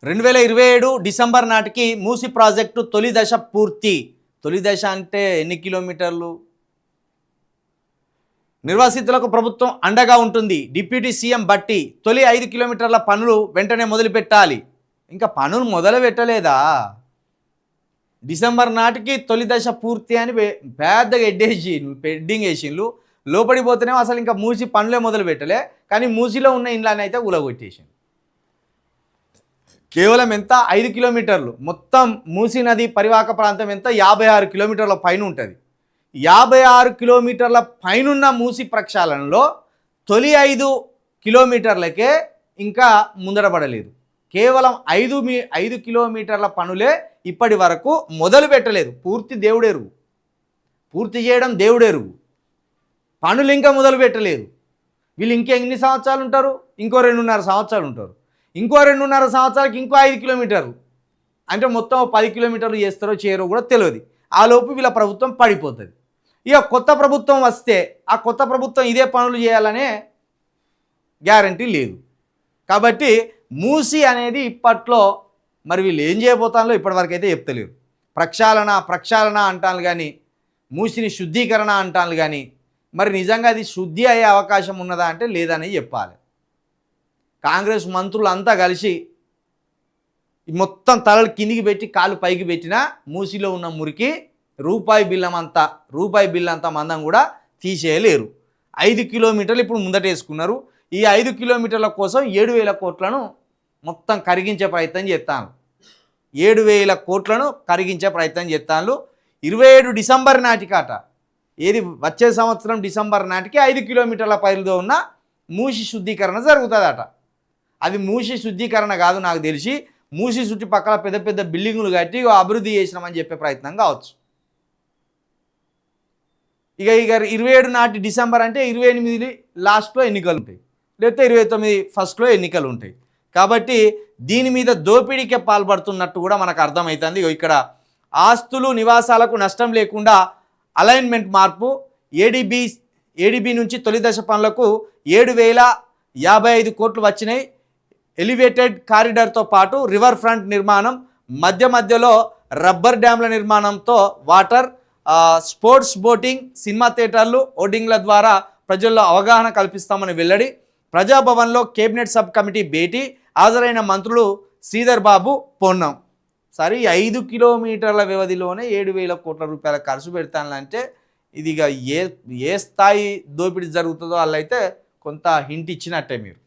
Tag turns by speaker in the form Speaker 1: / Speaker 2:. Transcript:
Speaker 1: 2027 December నాటికి మూసి project తొలి దశ పూర్తి. తొలి దశ అంటే ఎన్ని కిలోమీటర్లు? నిర్వాసితులకు ప్రభుత్వం అండగా ఉంటుంది. డిప్యూటీ సీఎం బట్టి తొలి 5 కిలోమీటర్ల పనులు వెంటనే మొదలుపెట్టాలి. ఇంకా పనులు మొదలు పెట్టలేదా? డిసెంబర్ నాటికి తొలి దశ పూర్తి అని పెద్దగా పెడ్డింగ్ వేసిండ్లు. లోపడిపోతేనే అసలు ఇంకా మూసి పనులే మొదలు పెట్టలే, కానీ మూసిలో ఉన్న ఇండ్లని అయితే ఊలగొట్టేసింది. కేవలం ఎంత? 5 కిలోమీటర్లు. మొత్తం మూసీ నది పరివాహక ప్రాంతం ఎంత? 56 కిలోమీటర్ల పైన ఉంటుంది. 56 కిలోమీటర్ల పైనున్న మూసి ప్రక్షాళనలో తొలి 5 కిలోమీటర్లకే ఇంకా ముందరపడలేదు. కేవలం 5 కిలోమీటర్ల పనులే ఇప్పటి వరకు మొదలు పెట్టలేదు. పూర్తి దేవుడెరుగు, పూర్తి చేయడం దేవుడెరుగు. పనులు ఇంకా మొదలు పెట్టలేదు. వీళ్ళు ఇంకెన్ని సంవత్సరాలు ఉంటారు? ఇంకో 2.5 సంవత్సరాలు ఉంటారు. ఇంకో 2.5 సంవత్సరాలకి ఇంకో 5 కిలోమీటర్లు అంటే మొత్తం 10 కిలోమీటర్లు చేస్తారో చేయరో కూడా తెలియదు. ఆ లోపు వీళ్ళ ప్రభుత్వం పడిపోతుంది. ఇక కొత్త ప్రభుత్వం వస్తే ఆ కొత్త ప్రభుత్వం ఇదే పనులు చేయాలనే గ్యారంటీ లేదు. కాబట్టి మూసి అనేది ఇప్పట్లో మరి వీళ్ళు ఏం చేయబోతానో ఇప్పటివరకు అయితే చెప్తలేరు. ప్రక్షాళన అంటాను కానీ, మూసిని శుద్ధీకరణ అంటాను కానీ, మరి నిజంగా అది శుద్ధి అయ్యే అవకాశం ఉన్నదా అంటే లేదని చెప్పాలి. కాంగ్రెస్ మంత్రులు అంతా కలిసి మొత్తం తలలు కిందికి పెట్టి కాలు పైకి పెట్టినా మూసిలో ఉన్న మురికి రూపాయి బిల్లు అంత మందం కూడా తీసేయలేరు. 5 కిలోమీటర్లు ఇప్పుడు ముందటేసుకున్నారు. ఈ 5 కిలోమీటర్ల కోసం 7,000 కోట్లను మొత్తం కరిగించే ప్రయత్నం చేస్తాను. 7,000 కోట్లను కరిగించే ప్రయత్నం చేస్తాను. 27 డిసెంబర్ నాటికాట, ఏది వచ్చే సంవత్సరం డిసెంబర్ నాటికి 5 కిలోమీటర్ల పరిధిలో ఉన్న మూసి శుద్ధీకరణ జరుగుతుందట. అది మూసి శుద్ధీకరణ కాదు, నాకు తెలిసి మూసి చుట్టుపక్కల పెద్ద పెద్ద బిల్డింగులు కట్టి అభివృద్ధి చేసినామని చెప్పే ప్రయత్నం కావచ్చు. ఇక 27 నాటి డిసెంబర్ అంటే 28 లాస్ట్లో ఎన్నికలు ఉంటాయి, లేకపోతే 29 ఫస్ట్లో ఎన్నికలు ఉంటాయి. కాబట్టి దీని మీద దోపిడీకే పాల్పడుతున్నట్టు కూడా మనకు అర్థమవుతుంది. ఇక్కడ ఆస్తులు నివాసాలకు నష్టం లేకుండా అలైన్మెంట్ మార్పు. ఏడీబీ నుంచి తొలి దశ పనులకు 7,055 కోట్లు వచ్చినాయి. ఎలివేటెడ్ కారిడార్తో పాటు రివర్ ఫ్రంట్ నిర్మాణం, మధ్యలో రబ్బర్ డ్యామ్ల నిర్మాణంతో వాటర్, స్పోర్ట్స్ బోటింగ్, సినిమా థియేటర్లు, హోర్డింగ్ల ద్వారా ప్రజల్లో అవగాహన కల్పిస్తామని వెల్లడి. ప్రజాభవన్లో కేబినెట్ సబ్ కమిటీ భేటీ, హాజరైన మంత్రులు శ్రీధర్ బాబు, పొన్నం. సరే, 5 కిలోమీటర్ల వ్యవధిలోనే 7,000 కోట్ల రూపాయల ఖర్చు పెడతానంటే ఇది ఇక ఏ స్థాయి దోపిడీ జరుగుతుందో వాళ్ళైతే కొంత హింట్ ఇచ్చినట్టే మీరు.